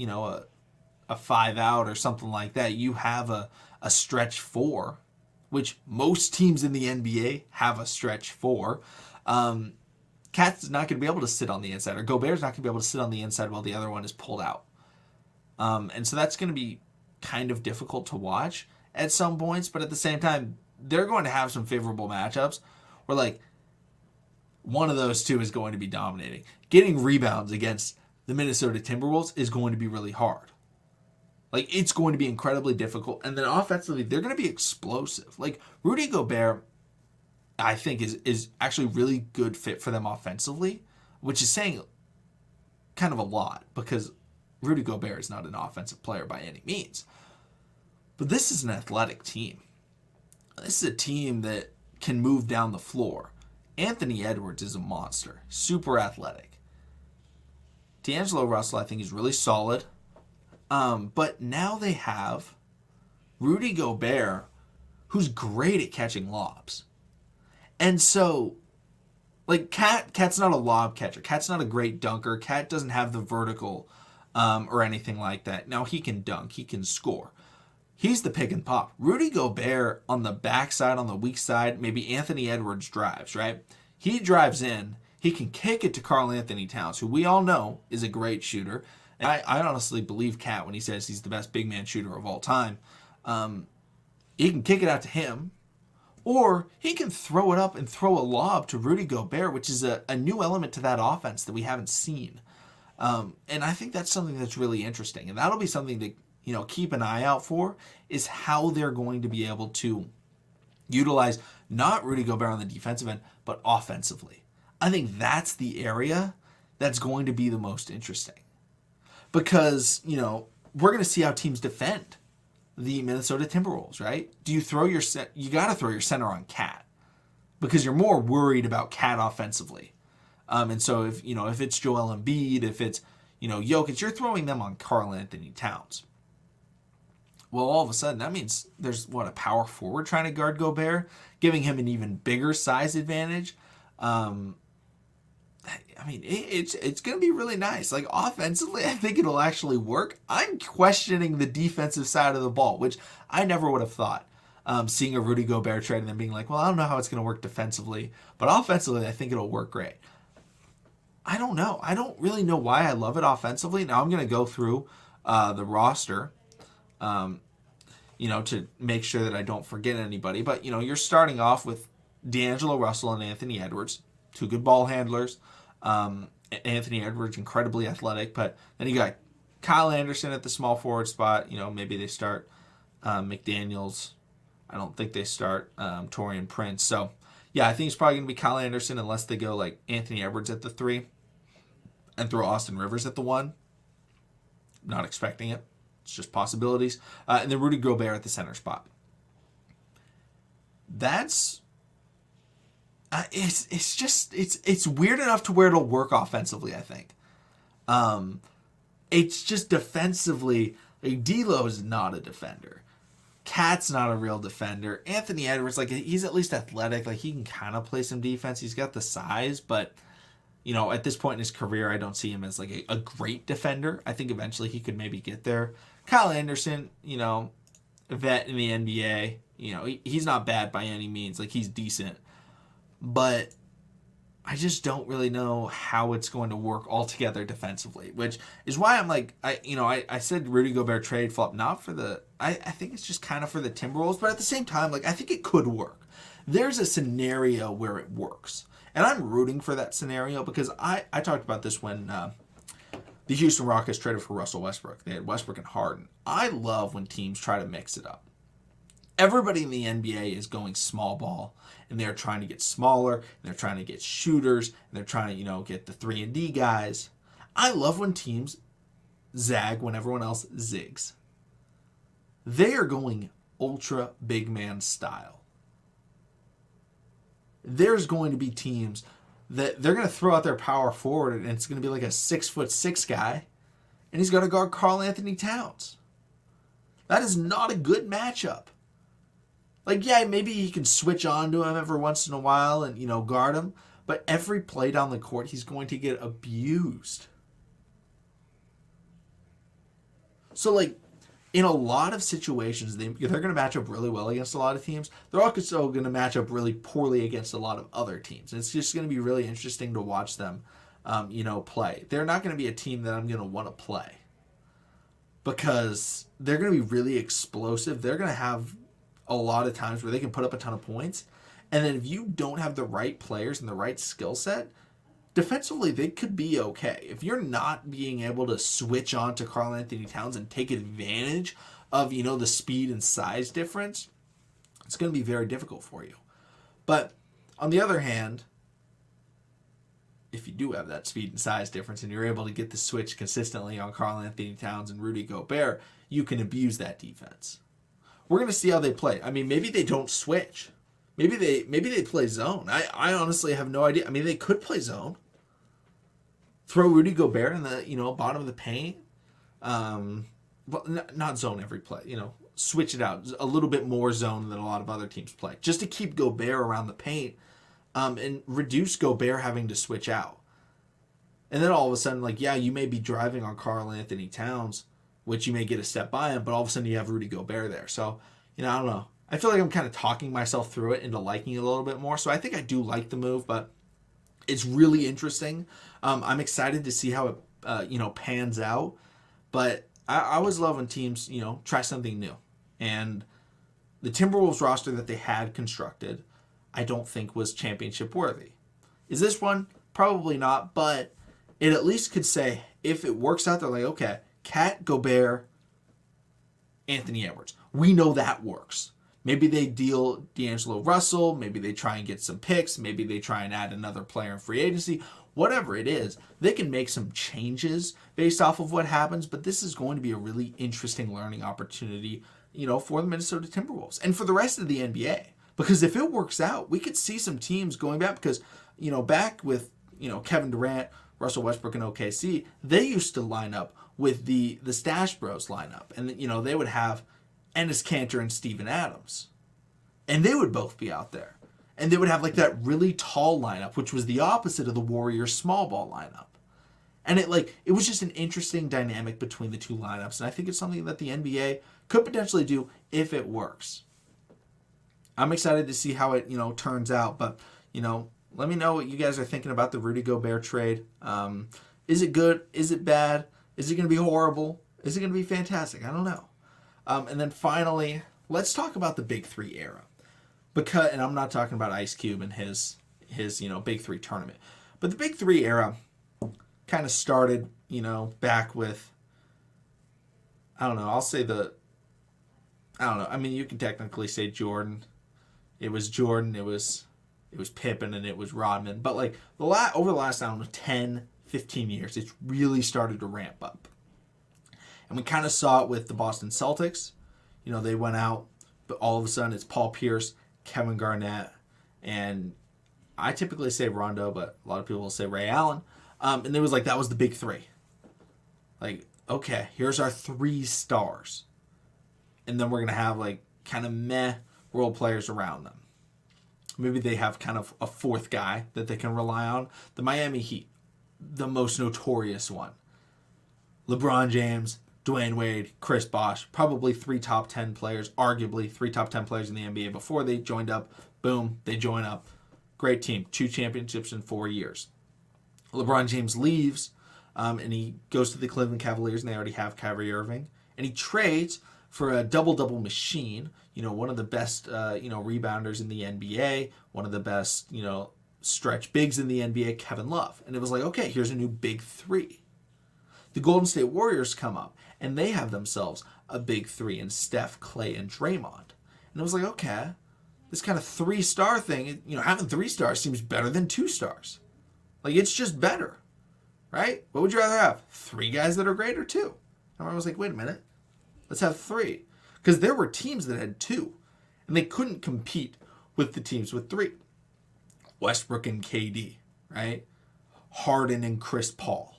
Speaker 1: 5-out or something like that, you have a stretch 4, which most teams in the NBA have a stretch 4. Cat's not going to be able to sit on the inside, or Gobert's not going to be able to sit on the inside while the other one is pulled out. And so that's going to be kind of difficult to watch at some points, but at the same time, they're going to have some favorable matchups where, one of those two is going to be dominating. Getting rebounds against the Minnesota Timberwolves is going to be really hard. It's going to be incredibly difficult. And then offensively, they're going to be explosive. Rudy Gobert, I think, is actually a really good fit for them offensively, which is saying kind of a lot, because Rudy Gobert is not an offensive player by any means. But this is an athletic team. This is a team that can move down the floor. Anthony Edwards is a monster. Super athletic. D'Angelo Russell, I think, is really solid. But now they have Rudy Gobert, who's great at catching lobs. And so, Cat's not a lob catcher. Cat's not a great dunker. Cat doesn't have the vertical or anything like that. Now, he can dunk. He can score. He's the pick and pop. Rudy Gobert on the backside, on the weak side, maybe Anthony Edwards drives, right? He drives in. He can kick it to Karl Anthony Towns, who we all know is a great shooter. And I honestly believe Cat when he says he's the best big man shooter of all time. He can kick it out to him, or he can throw it up and throw a lob to Rudy Gobert, which is a new element to that offense that we haven't seen. And I think that's something that's really interesting. And that'll be something to keep an eye out for, is how they're going to be able to utilize not Rudy Gobert on the defensive end, but offensively. I think that's the area that's going to be the most interesting. Because, we're going to see how teams defend the Minnesota Timberwolves, right? Do you throw you got to throw your center on Cat, because you're more worried about Cat offensively. And so if it's Joel Embiid, if it's, Jokic, you're throwing them on Karl Anthony Towns. Well, all of a sudden, that means there's, a power forward trying to guard Gobert, giving him an even bigger size advantage. It's going to be really nice. Offensively, I think it'll actually work. I'm questioning the defensive side of the ball, which I never would have thought. Seeing a Rudy Gobert trade and then being like, well, I don't know how it's going to work defensively, but offensively, I think it'll work great. I don't know. I don't really know why I love it offensively. Now I'm going to go through the roster, to make sure that I don't forget anybody. But, you're starting off with D'Angelo Russell and Anthony Edwards, two good ball handlers. Anthony Edwards, incredibly athletic, but then you got Kyle Anderson at the small forward spot. Maybe they start McDaniels. I don't think they start Taurean Prince. So, yeah, I think it's probably going to be Kyle Anderson unless they go like Anthony Edwards at the 3 and throw Austin Rivers at the 1. Not expecting it. It's just possibilities. And then Rudy Gobert at the center spot. That's it's weird enough to where it'll work offensively, I think. It's just defensively, like D'Lo is not a defender. Cat's not a real defender. Anthony Edwards, like, he's at least athletic, like he can kind of play some defense. He's got the size, but at this point in his career, I don't see him as like a great defender. I think eventually he could maybe get there. Kyle Anderson, a vet in the NBA, he's not bad by any means. Like, he's decent. But I just don't really know how it's going to work altogether defensively, which is why I'm like, I said Rudy Gobert trade flop, not for the, I think it's just kind of for the Timberwolves, but at the same time, like, I think it could work. There's a scenario where it works. And I'm rooting for that scenario because I talked about this when the Houston Rockets traded for Russell Westbrook. They had Westbrook and Harden. I love when teams try to mix it up. Everybody in the NBA is going small ball, and they're trying to get smaller, and they're trying to get shooters, and they're trying to, get the 3-and-D guys. I love when teams zag when everyone else zigs. They are going ultra big man style. There's going to be teams that they're going to throw out their power forward, and it's going to be like a 6'6" guy, and he's got to guard Karl Anthony Towns. That is not a good matchup. Like, yeah, maybe he can switch on to him every once in a while and, guard him, but every play down the court, he's going to get abused. So, like, in a lot of situations, they're going to match up really well against a lot of teams. They're also going to match up really poorly against a lot of other teams. And it's just going to be really interesting to watch them, play. They're not going to be a team that I'm going to want to play because they're going to be really explosive. They're going to have a lot of times where they can put up a ton of points. And then if you don't have the right players and the right skill set, defensively, they could be okay. If you're not being able to switch on to Karl Anthony Towns and take advantage of, the speed and size difference, it's going to be very difficult for you. But on the other hand, if you do have that speed and size difference and you're able to get the switch consistently on Karl Anthony Towns and Rudy Gobert, you can abuse that defense. We're going to see how they play. I mean, maybe they don't switch. Maybe they play zone. I honestly have no idea. I mean, they could play zone. Throw Rudy Gobert in the bottom of the paint. But not zone every play. Switch it out a little bit more zone than a lot of other teams play, just to keep Gobert around the paint, and reduce Gobert having to switch out. And then all of a sudden, like, yeah, you may be driving on Karl Anthony Towns, which you may get a step by him, but all of a sudden you have Rudy Gobert there. So, I don't know. I feel like I'm kind of talking myself through it into liking it a little bit more. So I think I do like the move, but it's really interesting. I'm excited to see how it, pans out. But I always love when teams, try something new. And the Timberwolves roster that they had constructed, I don't think was championship worthy. Is this one? Probably not, but it at least could say, if it works out, they're like, okay, Cat, Gobert, Anthony Edwards. We know that works. Maybe they deal D'Angelo Russell. Maybe they try and get some picks. Maybe they try and add another player in free agency. Whatever it is, they can make some changes based off of what happens. But this is going to be a really interesting learning opportunity, for the Minnesota Timberwolves and for the rest of the NBA. Because if it works out, we could see some teams going back. Because, back with, Kevin Durant, Russell Westbrook, and OKC, they used to line up with the Stash Bros lineup. And, they would have Enes Kanter and Steven Adams. And they would both be out there. And they would have like that really tall lineup, which was the opposite of the Warriors small ball lineup. And it was just an interesting dynamic between the two lineups. And I think it's something that the NBA could potentially do if it works. I'm excited to see how it, turns out. But, let me know what you guys are thinking about the Rudy Gobert trade. Is it good? Is it bad? Is it going to be horrible? Is it going to be fantastic? I don't know. And then finally, let's talk about the Big Three era. And I'm not talking about Ice Cube and his Big Three tournament. But the Big Three era, kind of started, back with, I don't know, I mean, you can technically say Jordan. It was Jordan, it was Pippen, and it was Rodman. But like over the last, I don't know, 10, 15 years, it's really started to ramp up. And we kind of saw it with the Boston Celtics. They went out, but all of a sudden it's Paul Pierce, Kevin Garnett, and I typically say Rondo, but a lot of people will say Ray Allen. And it was like, that was the big three. Like, okay, here's our 3 stars. And then we're going to have like kind of meh role players around them. Maybe they have kind of a 4th guy that they can rely on. The Miami Heat, the most notorious one. LeBron James, Dwayne Wade, Chris Bosh, probably 3 top 10 players, arguably 3 top 10 players in the NBA before they joined up. Boom, they join up. Great team, 2 championships in 4 years. LeBron James leaves, and he goes to the Cleveland Cavaliers, and they already have Kyrie Irving. And he trades for a double-double machine, one of the best, rebounders in the NBA, one of the best, stretch bigs in the NBA, Kevin Love. And it was like, okay, here's a new big 3. The Golden State Warriors come up, and they have themselves a big 3 in Steph, Clay, and Draymond. And it was like, okay, this kind of 3-star thing, having 3 stars seems better than 2 stars. Like, it's just better, right? What would you rather have? 3 guys that are great or 2? And I was like, wait a minute, let's have 3. Because there were teams that had 2, and they couldn't compete with the teams with 3. Westbrook and KD, right? Harden and Chris Paul.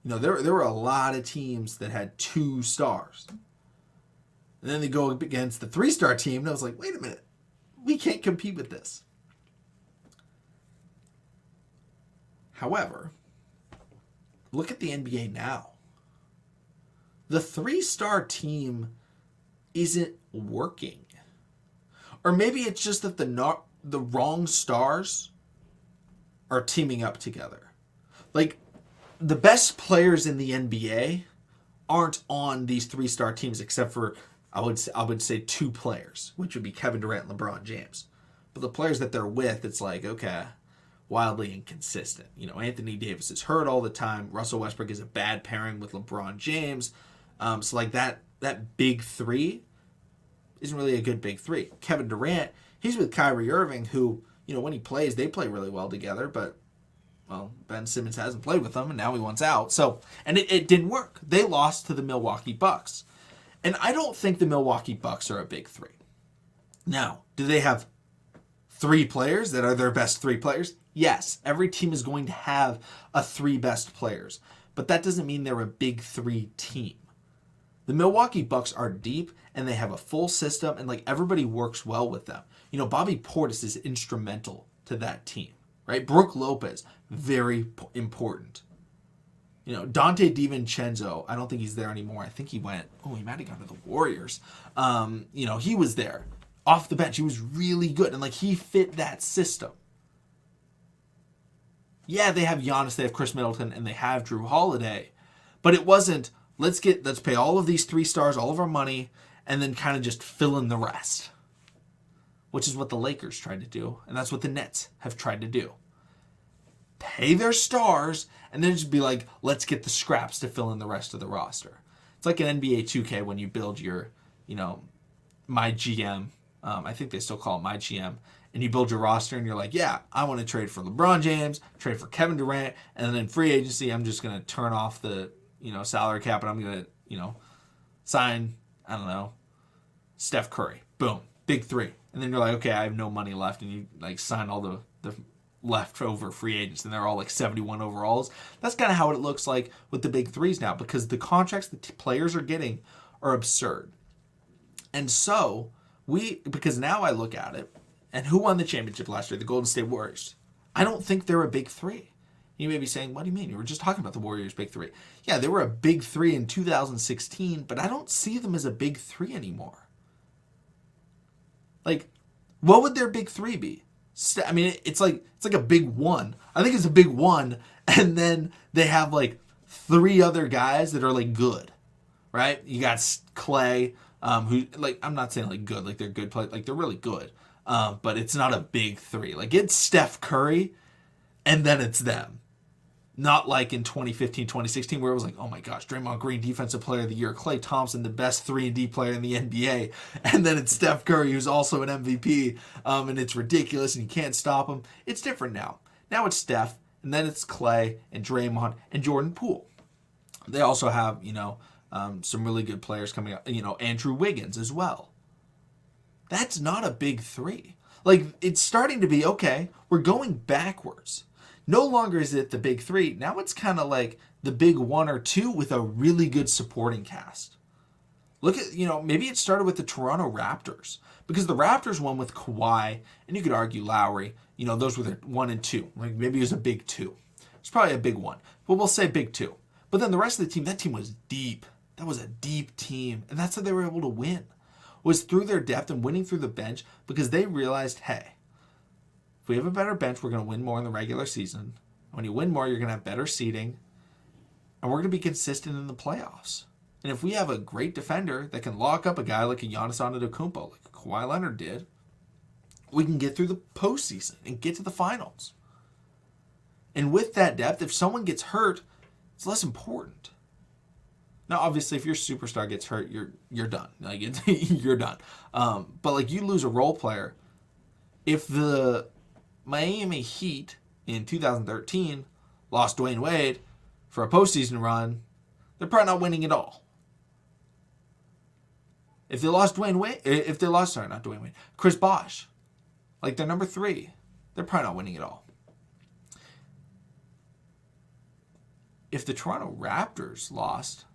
Speaker 1: There were a lot of teams that had 2 stars. And then they go up against the 3-star team, and I was like, wait a minute, we can't compete with this. However, look at the NBA now. The 3-star team isn't working. Or maybe it's just that the wrong stars are teaming up together. Like, the best players in the NBA aren't on these 3-star teams except for, I would say 2 players, which would be Kevin Durant and LeBron James. But the players that they're with, it's like, okay, wildly inconsistent. Anthony Davis is hurt all the time. Russell Westbrook is a bad pairing with LeBron James. So like that big 3 isn't really a good big 3. Kevin Durant, he's with Kyrie Irving, who, when he plays, they play really well together, but well, Ben Simmons hasn't played with them, and now he wants out. So, and it didn't work. They lost to the Milwaukee Bucks. And I don't think the Milwaukee Bucks are a big 3. Now, do they have 3 players that are their best 3 players? Yes, every team is going to have a 3 best players. But that doesn't mean they're a big 3 team. The Milwaukee Bucks are deep, and they have a full system, and like everybody works well with them. Bobby Portis is instrumental to that team, right? Brook Lopez, very important. Dante DiVincenzo, I don't think he's there anymore. I think he might have gone to the Warriors. He was there off the bench. He was really good, and like he fit that system. Yeah, they have Giannis, they have Chris Middleton, and they have Drew Holiday, but it wasn't, let's pay all of these 3 stars, all of our money, and then kind of just fill in the rest, which is what the Lakers tried to do, and that's what the Nets have tried to do. Pay their stars, and then just be like, let's get the scraps to fill in the rest of the roster. It's like an NBA 2K when you build your, my GM. I think they still call it my GM. And you build your roster, and you're like, yeah, I want to trade for LeBron James, trade for Kevin Durant, and then in free agency, I'm just going to turn off the, salary cap, and I'm going to, sign, I don't know, Steph Curry. Boom. Big 3. And then you're like, okay, I have no money left, and you like sign all the leftover free agents, and they're all like 71 overalls. That's kind of how it looks like with the big 3s now, because the contracts that players are getting are absurd. And so because now I look at it, and who won the championship last year? The Golden State Warriors. I don't think they're a big 3. You may be saying, what do you mean? You were just talking about the Warriors' big 3. Yeah, they were a big 3 in 2016, but I don't see them as a big 3 anymore. Like, what would their big 3 be? I mean, it's like a big 1. I think it's a big 1, and then they have like 3 other guys that are like good, right? You got Clay, who, like, I'm not saying like good, like they're good players, like they're really good, but it's not a big 3. Like, it's Steph Curry, and then it's them. Not like in 2015, 2016, where it was like, oh my gosh, Draymond Green, Defensive Player of the Year, Klay Thompson, the best 3-and-D player in the NBA, and then it's Steph Curry, who's also an MVP, and it's ridiculous, and you can't stop him. It's different now. Now it's Steph, and then it's Klay, and Draymond, and Jordan Poole. They also have, some really good players coming up, Andrew Wiggins as well. That's not a big three. Like, it's starting to be, okay, we're going backwards. No longer is it the big three. Now it's kind of like the big one or two with a really good supporting cast. Look at, maybe it started with the Toronto Raptors, because the Raptors won with Kawhi, and you could argue Lowry. Those were their 1 and 2. Like, maybe it was a big 2. It's probably a big 1, but we'll say big 2. But then the rest of the team, that team was deep. That was a deep team, and that's how they were able to win. Was through their depth and winning through the bench, because they realized, hey, if we have a better bench, we're going to win more in the regular season. When you win more, you're going to have better seeding, and we're going to be consistent in the playoffs. And if we have a great defender that can lock up a guy like a Giannis Antetokounmpo, like Kawhi Leonard did, we can get through the postseason and get to the finals. And with that depth, if someone gets hurt, it's less important. Now, obviously, if your superstar gets hurt, you're done. Like, you're done. But like, you lose a role player. If the Miami Heat in 2013 lost Dwayne Wade for a postseason run, they're probably not winning at all. If they lost Chris Bosh, like they're number 3, they're probably not winning at all. If the Toronto Raptors lost,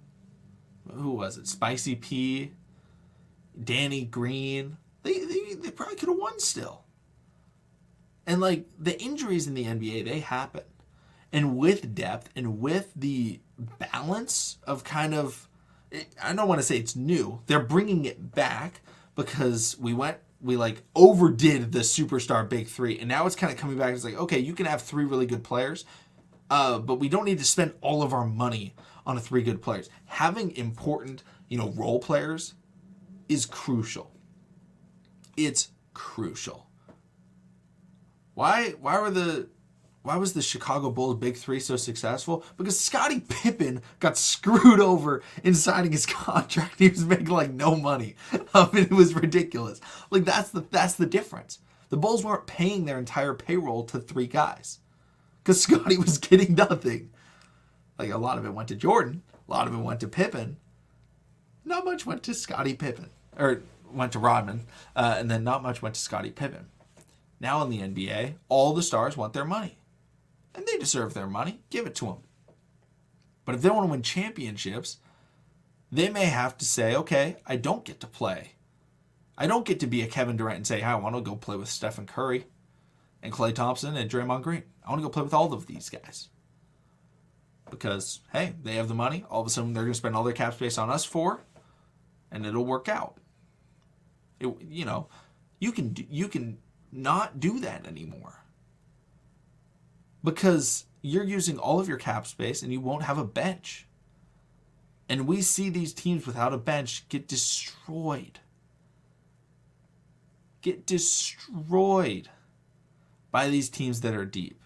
Speaker 1: who was it? Spicy P, Danny Green, they probably could have won still. And like, the injuries in the NBA, they happen. And with depth and with the balance of kind of, I don't want to say it's new. They're bringing it back because we overdid the superstar big 3. And now it's kind of coming back. It's like, okay, you can have 3 really good players, but we don't need to spend all of our money on 3 good players. Having important, role players is crucial. It's crucial. Why was the Chicago Bulls big 3 so successful? Because Scottie Pippen got screwed over in signing his contract. He was making like no money. It was ridiculous. Like, that's the difference. The Bulls weren't paying their entire payroll to 3 guys because Scottie was getting nothing. Like, a lot of it went to Jordan. A lot of it went to Pippen. Not much went to Scottie Pippen. Or went to Rodman. And then not much went to Scottie Pippen. Now in the NBA, all the stars want their money. And they deserve their money. Give it to them. But if they want to win championships, they may have to say, okay, I don't get to play. I don't get to be a Kevin Durant and say, hey, I want to go play with Stephen Curry and Klay Thompson and Draymond Green. I want to go play with all of these guys. Because, hey, they have the money. All of a sudden, they're going to spend all their cap space on us 4, and it'll work out. You can not do that anymore. Because you're using all of your cap space and you won't have a bench. And we see these teams without a bench get destroyed. Get destroyed by these teams that are deep.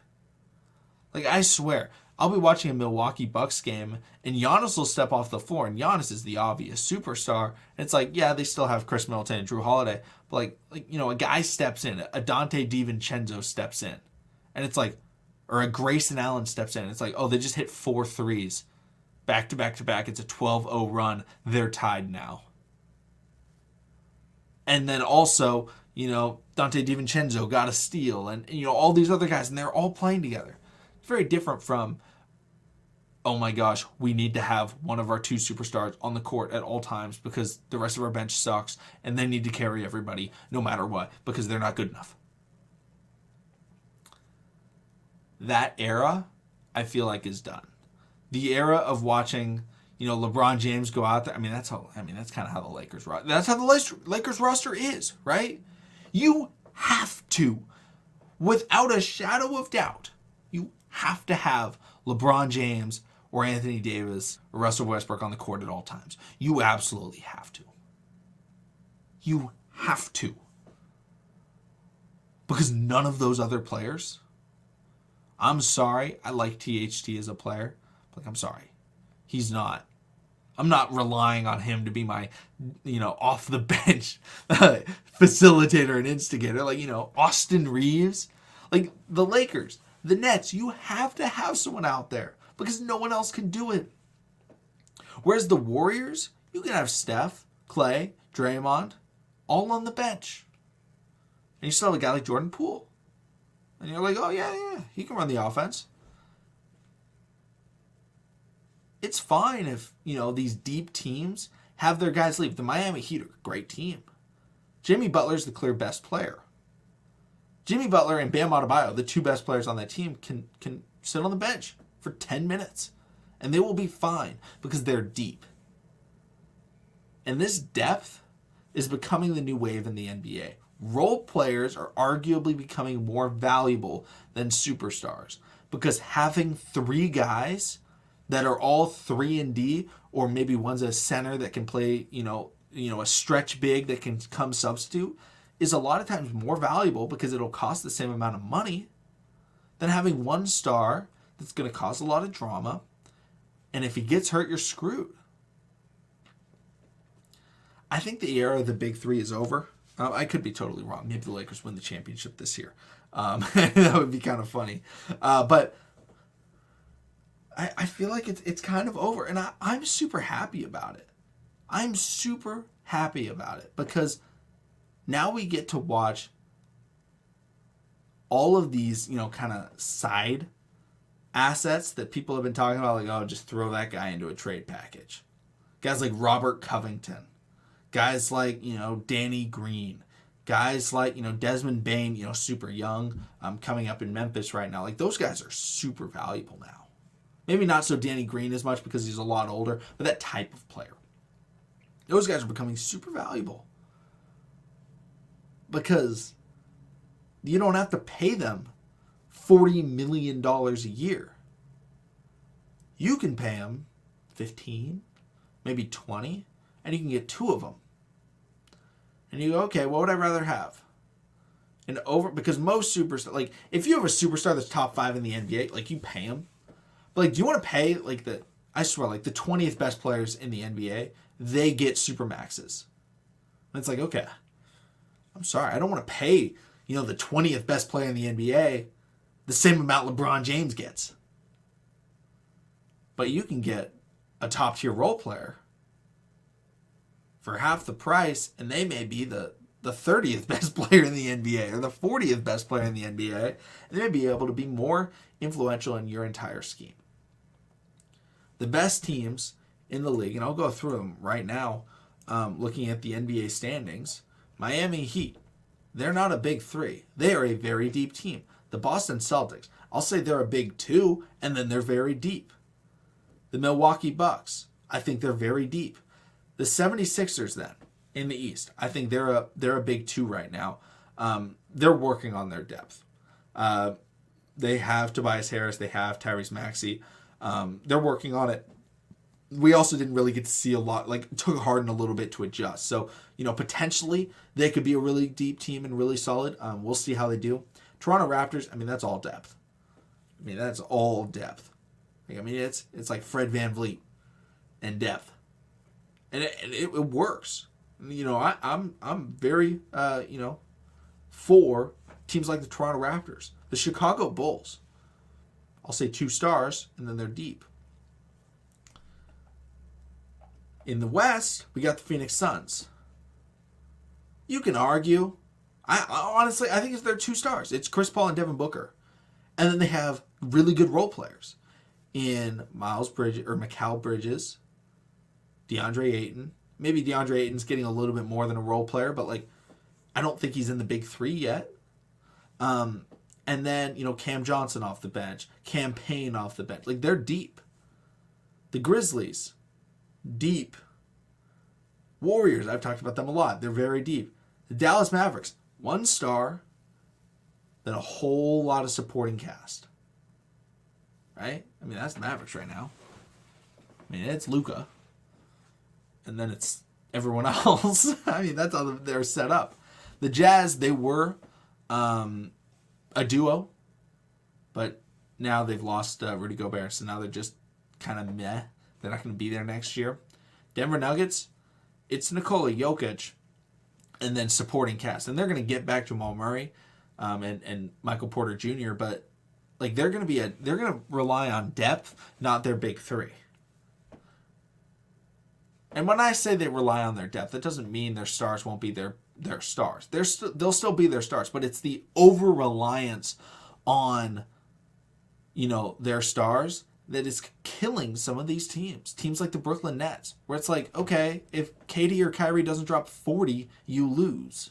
Speaker 1: Like, I swear, I'll be watching a Milwaukee Bucks game and Giannis will step off the floor, and Giannis is the obvious superstar. And it's like, yeah, they still have Chris Middleton and Drew Holiday, but a guy steps in, a Dante DiVincenzo steps in, and it's like, or a Grayson Allen steps in. It's like, oh, they just hit 4 threes back to back to back. It's a 12-0 run. They're tied now. And then also, Dante DiVincenzo got a steal, and all these other guys, and they're all playing together. It's very different from, oh my gosh, we need to have one of our 2 superstars on the court at all times because the rest of our bench sucks, and they need to carry everybody no matter what because they're not good enough. That era, I feel like, is done. The era of watching, LeBron James go out there. That's kind of how the Lakers roster. That's how the Lakers roster is, right? You have to, without a shadow of doubt, you have to have LeBron James or Anthony Davis or Russell Westbrook on the court at all times. You absolutely have to. You have to. Because none of those other players, I'm sorry. I like THT as a player. Like, I'm sorry. He's not. I'm not relying on him to be my, off the bench facilitator and instigator. Like, Austin Reeves. Like, the Lakers, the Nets, you have to have someone out there because no one else can do it. Whereas the Warriors, you can have Steph, Clay, Draymond, all on the bench. And you still have a guy like Jordan Poole. And you're like, oh, yeah, he can run the offense. It's fine if, these deep teams have their guys leave. The Miami Heat are a great team. Jimmy Butler's the clear best player. Jimmy Butler and Bam Adebayo, the two best players on that team, can sit on the bench for 10 minutes. And they will be fine because they're deep. And this depth is becoming the new wave in the NBA. Role players are arguably becoming more valuable than superstars because having three guys that are all 3-and-D, or maybe one's a center that can play, a stretch big that can come substitute, is a lot of times more valuable because it'll cost the same amount of money than having one star that's going to cause a lot of drama. And if he gets hurt, you're screwed. I think the era of the big three is over. I could be totally wrong. Maybe the Lakers win the championship this year. That would be kind of funny. But I feel like it's kind of over. And I'm super happy about it. I'm super happy about it because now we get to watch all of these, kind of side assets that people have been talking about. Like, oh, just throw that guy into a trade package. Guys like Robert Covington. Guys like, Danny Green. Guys like, Desmond Bane, super young, coming up in Memphis right now. Like, those guys are super valuable now. Maybe not so Danny Green as much because he's a lot older, but that type of player. Those guys are becoming super valuable. Because you don't have to pay them $40 million a year. You can pay them 15, maybe 20, and you can get two of them. And you go, okay, what would I rather have? Because most superstars, like, if you have a superstar that's top 5 in the NBA, like, you pay him. But, like, do you want to pay, like, the 20th best players in the NBA, they get supermaxes. And it's like, okay, I'm sorry, I don't want to pay, the 20th best player in the NBA the same amount LeBron James gets. But you can get a top-tier role player for half the price, and they may be the 30th best player in the NBA or the 40th best player in the NBA, and they may be able to be more influential in your entire scheme. The best teams in the league, and I'll go through them right now, looking at the NBA standings, Miami Heat, they're not a big three. They are a very deep team. The Boston Celtics, I'll say they're a big two, and then they're very deep. The Milwaukee Bucks, I think they're very deep. The 76ers then, in the East, I think they're a big two right now. They're working on their depth. They have Tobias Harris. They have Tyrese Maxey. They're working on it. We also didn't really get to see a lot. Like, it took Harden a little bit to adjust. So, potentially they could be a really deep team and really solid. We'll see how they do. Toronto Raptors, that's all depth. That's all depth. It's like Fred VanVleet and depth. And it works. I'm very, for teams like the Toronto Raptors. The Chicago Bulls, I'll say 2 stars, and then they're deep. In the West, we got the Phoenix Suns. You can argue. I honestly, I think they're 2 stars. It's Chris Paul and Devin Booker. And then they have really good role players in Mikal Bridges, DeAndre Ayton. Maybe DeAndre Ayton's getting a little bit more than a role player, but I don't think he's in the big 3 yet. And then, Cam Johnson off the bench, Cam Payne off the bench. They're deep. The Grizzlies, deep. Warriors, I've talked about them a lot. They're very deep. The Dallas Mavericks, 1 star, then a whole lot of supporting cast. Right? That's the Mavericks right now. It's Luka. And then it's everyone else. That's how they're set up. The Jazz, they were a duo, but now they've lost Rudy Gobert, so now they're just kind of meh. They're not going to be there next year. Denver Nuggets, it's Nikola Jokic and then supporting cast. And they're going to get back Jamal Murray and Michael Porter Jr., but like they're going to rely on depth, not their big three. And when I say they rely on their depth, that doesn't mean their stars won't be their stars. They'll still be their stars, but it's the over-reliance on, their stars that is killing some of these teams. Teams like the Brooklyn Nets, where it's like, okay, if KD or Kyrie doesn't drop 40, you lose.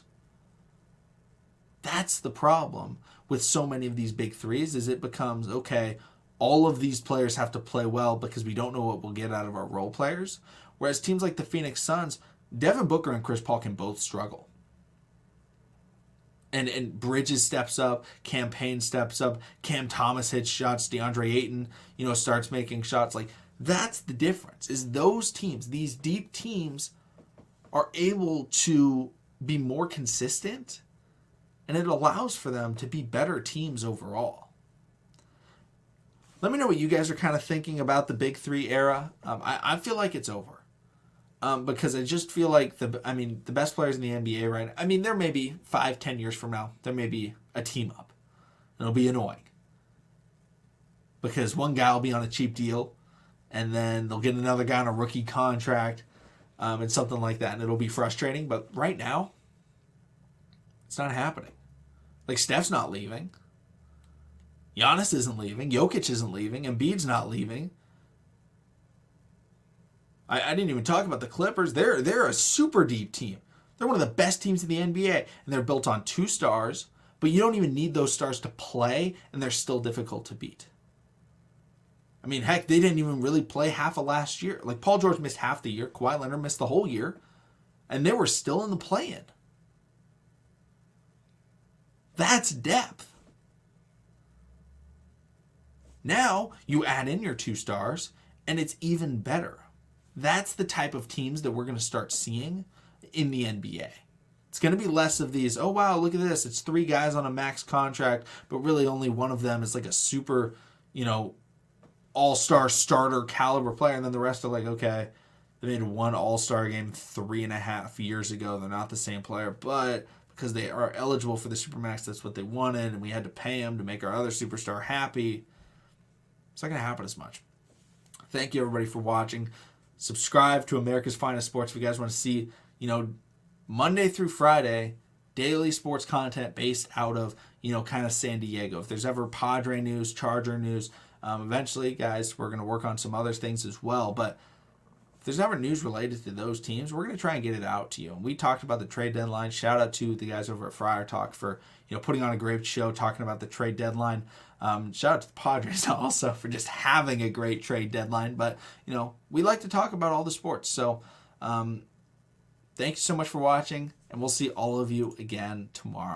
Speaker 1: That's the problem with so many of these big threes, is it becomes, okay, all of these players have to play well because we don't know what we'll get out of our role players. Whereas teams like the Phoenix Suns, Devin Booker and Chris Paul can both struggle. And Bridges steps up, Cam Payne steps up, Cam Thomas hits shots, DeAndre Ayton, starts making shots. Like, that's the difference, is those teams, these deep teams, are able to be more consistent, and it allows for them to be better teams overall. Let me know what you guys are kind of thinking about the Big Three era. I feel like it's over. Because I just feel like the best players in the NBA right now, there may be 5-10 years from now, there may be a team up. It'll be annoying. Because one guy will be on a cheap deal, and then they'll get another guy on a rookie contract, and something like that, and it'll be frustrating. But right now, it's not happening. Like, Steph's not leaving. Giannis isn't leaving. Jokic isn't leaving. Embiid's not leaving. I didn't even talk about the Clippers. They're a super deep team. They're one of the best teams in the NBA, and they're built on 2 stars, but you don't even need those stars to play, and they're still difficult to beat. Heck, they didn't even really play half of last year. Like, Paul George missed half the year. Kawhi Leonard missed the whole year, and they were still in the play-in. That's depth. Now, you add in your 2 stars, and it's even better. That's the type of teams that we're going to start seeing in the NBA. It's going to be less of these, oh, wow, look at this. It's 3 guys on a max contract, but really only one of them is like a super, all-star starter caliber player. And then the rest are like, okay, they made one all-star game 3.5 years ago. They're not the same player, but because they are eligible for the Supermax, that's what they wanted, and we had to pay them to make our other superstar happy. It's not going to happen as much. Thank you, everybody, for watching. Subscribe to America's Finest Sports if you guys want to see, Monday through Friday, daily sports content based out of, kind of San Diego. If there's ever Padre news, Charger news, eventually, guys, we're going to work on some other things as well. But if there's ever news related to those teams, we're going to try and get it out to you. And we talked about the trade deadline. Shout out to the guys over at Friar Talk for, putting on a great show, talking about the trade deadline. Shout out to the Padres also for just having a great trade deadline. But, we like to talk about all the sports. So thank you so much for watching, and we'll see all of you again tomorrow.